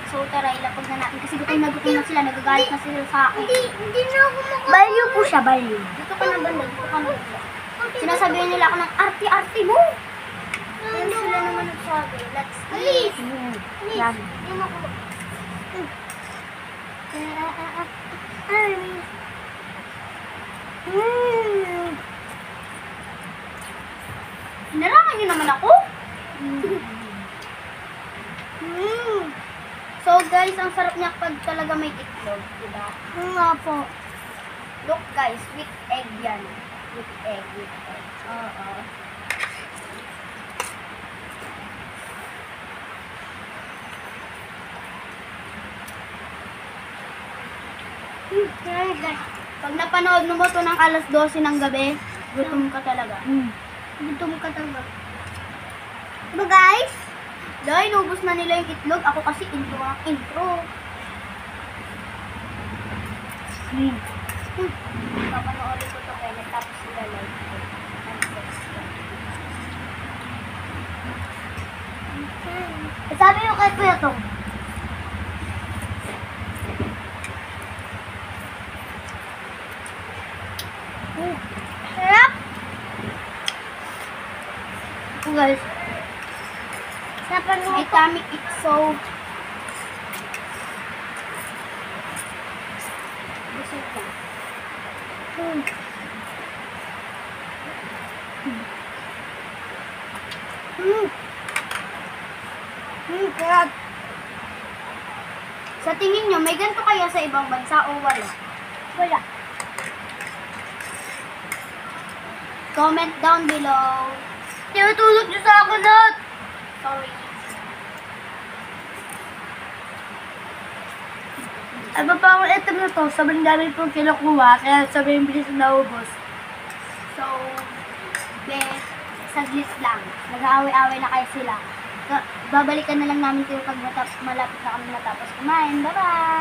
So, tara, ilapag na natin. Kasi gutom na sila. Nagagalit na sila sa akin. Hindi na ako makakuha. Balyo po siya, balyo. Dito ka na banda. Dito ka na banda. Sinasabihan nila ako ng arte-arte mo. Yan sila naman nagsabi. Let's eat. Yan. Hindi na ako. Hinarangan niyo naman ako. So guys, ang sarap niya pag talaga may itlog, diba? Nga po. Look guys, with egg yan. With egg. Oo. Pag napanood mo to ng alas 12 ng gabi, gutom ka talaga. Gutom ka talaga. Diba guys? Dahil inubos na nila yung itlog, ako kasi intro ang intro. Papanoorin ko to kaya tapos sila live ko. Sabi mo kay Kuya Tong. Sarap. Oh, guys. May tummy ache, so busog ka. Kaya, Sa tingin nyo, may ganito kaya sa ibang bansa o wala? wala. Comment down below. Tinutulog niyo sa akin lahat. Sorry. Ano pa ang item na to? Sobrang dami pong kinukuha, kaya sobrang bilis na naubos. So, saglit lang. Nag-aaway-aaway na kayo sila. Babalikan na lang namin kayo pag malapit na kami matapos kumain. Bye-bye!